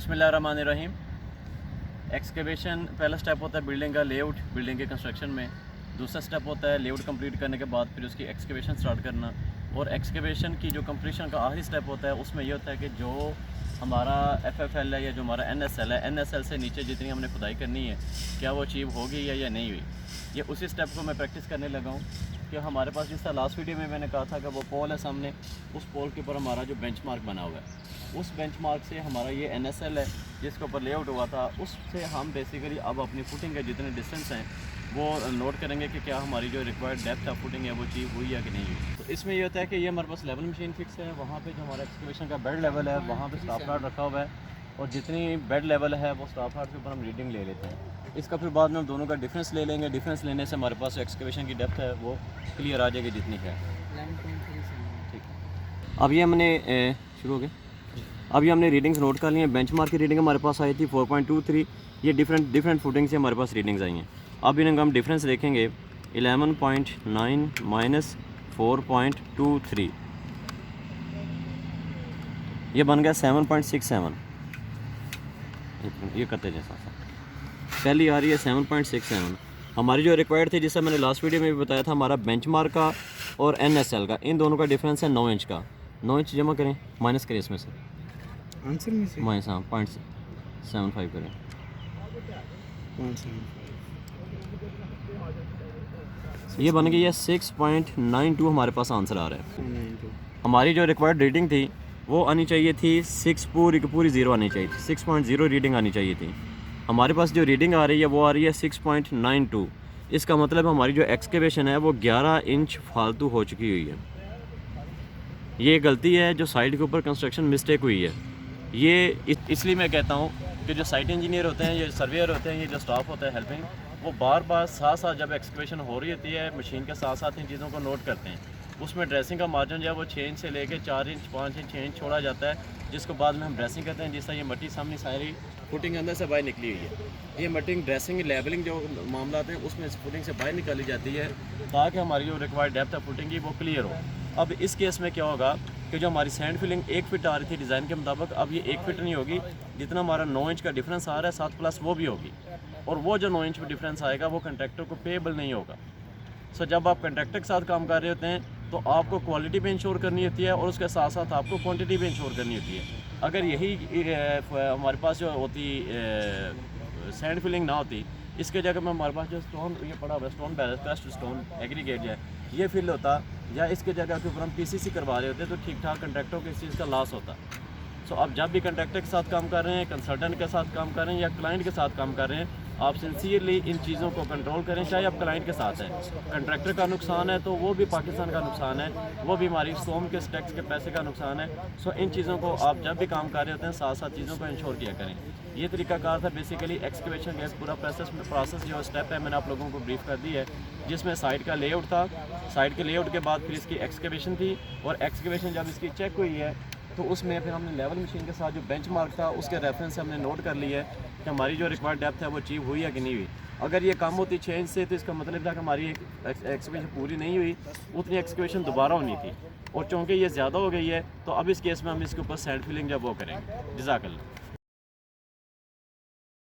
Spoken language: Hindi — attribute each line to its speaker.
Speaker 1: बिस्मिल्लाहिर्रहमानिर्रहीम। एक्सकेवेशन पहला स्टेप होता है बिल्डिंग का लेआउट, बिल्डिंग के कंस्ट्रक्शन में। दूसरा स्टेप होता है लेआउट कंप्लीट करने के बाद फिर उसकी एक्सकेवेशन स्टार्ट करना। और एक्सकेवेशन की जो कंप्लीशन का आखिरी स्टेप होता है उसमें ये होता है कि जो हमारा FFL है या जो हमारा NSL है, NSL से नीचे जितनी हमने खुदाई करनी है क्या वो अचीव होगी या नहीं हुई। ये उसी स्टेप को मैं प्रैक्टिस करने लगा हूँ कि हमारे पास जिस तरह लास्ट वीडियो में मैंने कहा था कि वो पोल है सामने, उस पोल के ऊपर हमारा जो बेंचमार्क बना हुआ है, उस बेंचमार्क से हमारा ये NSL है जिसके ऊपर लेआउट हुआ था, उससे हम बेसिकली अब अपनी फुटिंग के जितने डिस्टेंस हैं वो नोट करेंगे कि क्या हमारी जो रिक्वायर्ड डेप्थ ऑफ फुटिंग है वो अचीव हुई या कि नहीं हुई। तो इसमें ये होता है कि ये हमारे पास लेवल मशीन फिक्स है, वहाँ पे जो हमारा एक्सकेवेशन का बेड लेवल है वहाँ पे स्टाफ हार्ड रखा हुआ है और जितनी बेड लेवल है वो स्टाफ हार्ड के ऊपर हम रीडिंग ले लेते हैं। इसका फिर बाद में हम दोनों का डिफरेंस ले लेंगे। डिफरेंस लेने से हमारे पास एक्सकेवेशन की डेप्थ है वो क्लियर आ जाएगी जितनी है। ठीक है, अब ये हमने शुरू हो गया। अब ये हमने रीडिंग्स नोट कर ली हैं। बेंचमार्क की रीडिंग हमारे पास आई थी 4.23। ये डिफरेंट फुटिंग से हमारे पास रीडिंग्स आई हैं। अब इन्हें हम डिफरेंस देखेंगे 11.9 माइनस 4.23, ये बन गया 7.67। ये करते जैसा पहली आ रही है 7.67। हमारी जो रिक्वायर्ड थी, जिससे मैंने लास्ट वीडियो में भी बताया था, हमारा बेंचमार्क का और NSL का इन दोनों का डिफरेंस है 9 इंच का। 9 इंच जमा करें, माइनस करें इसमें से
Speaker 2: आंसर में से
Speaker 1: माइनस, हाँ 0.75 करें।
Speaker 2: 0.75
Speaker 1: ये बन गई है 6.92 हमारे पास आंसर आ रहा है। हमारी जो रिक्वायर्ड रीडिंग थी वो आनी चाहिए थी 6 पूरी की पूरी 0 आनी चाहिए थी, 6.0 रीडिंग आनी चाहिए थी। हमारे पास जो रीडिंग आ रही है वो आ रही है 6.92। इसका मतलब हमारी जो एक्सकेवेशन है वो 11 इंच फालतू हो चुकी हुई है। ये गलती है जो साइट के ऊपर कंस्ट्रक्शन मिस्टेक हुई है। ये इसलिए मैं कहता हूँ कि जो साइट इंजीनियर होते हैं, ये सर्वेयर होते हैं, ये जो स्टाफ होता है हेल्पिंग, वो बार बार साथ साथ जब एक्सकेवेशन हो रही होती है मशीन के साथ साथ इन चीज़ों को नोट करते हैं। उसमें ड्रेसिंग का मार्जिन जो है वो 6 इंच से लेके 4 इंच 5 इंच 6 इंच छोड़ा जाता है, जिसको बाद में हम ड्रेसिंग कहते हैं। जिस तरह ये मट्टी सामने सारी फुटिंग अंदर से बाहर निकली हुई है, ये मट्टी ड्रेसिंग लेवलिंग जो मामला हैं उसमें इस फुटिंग से बाहर निकाली जाती है ताकि हमारी जो रिक्वायर्ड डेप्थ ऑफ फुटिंग की वो क्लियर हो। अब इस केस में क्या होगा कि जो हमारी सैंड फिलिंग 1 फिट आ रही थी डिज़ाइन के मुताबिक, अब ये 1 फिट नहीं होगी। जितना हमारा 9 इंच का डिफरेंस आ रहा है 7 प्लस वो भी होगी, और वो जो 9 इंच में डिफरेंस आएगा वो कंट्रैक्टर को पेएबल नहीं होगा। सो जब आप कंट्रैक्टर के साथ काम कर रहे होते हैं तो आपको क्वालिटी भी इंश्योर करनी होती है और उसके साथ साथ आपको क्वांटिटी भी इंश्योर करनी होती है। अगर यही हमारे पास जो होती सैंड फिलिंग ना होती, इसके जगह में हमारे पास जो स्टोन ये पड़ा हुआ है, स्टोन बेस्ट स्टोन एग्रीगेट है, ये फिल होता, या इसके जगह के ऊपर हम PCC करवा रहे होते तो ठीक ठाक कंट्रैक्टर को इस चीज़ का लॉस होता। सो अब जब भी कंट्रैक्टर के साथ काम कर रहे हैं, कंसल्टेंट के साथ काम कर रहे हैं या क्लाइंट के साथ काम कर रहे हैं, आप सिंसियरली इन चीज़ों को कंट्रोल करें। चाहे आप क्लाइंट के साथ हैं, कंट्रैक्टर का नुकसान है तो वो भी पाकिस्तान का नुकसान है, वो भी हमारी सोम के टैक्स के पैसे का नुकसान है। सो इन चीज़ों को आप जब भी काम कर रहे होते हैं साथ साथ चीज़ों को इंश्योर किया करें। ये तरीका कार था बेसिकली एक्सकेवेशन का पूरा प्रोसेस जो स्टेप है मैंने आप लोगों को ब्रीफ कर दी है, जिसमें साइट का लेआउट था। साइट के लेआउट के बाद फिर इसकी एक्सकेवेशन थी, और एक्सकेवेशन जब इसकी चेक हुई है तो उसमें फिर हमने लेवल मशीन के साथ जो बेंचमार्क था उसके रेफरेंस से हमने नोट कर लिया है कि हमारी जो रिक्वायर्ड डेप्थ है वो अचीव हुई है कि नहीं हुई। अगर ये कम होती 6 इंच से तो इसका मतलब था कि हमारी एक्सकेवेशन पूरी नहीं हुई, उतनी एक्सकेवेशन दोबारा होनी थी, और चूँकि ये ज़्यादा हो गई है तो अब इस केस में हम इसके ऊपर सैंड फिलिंग जब वो करेंगे। जज़ाकल्लाह।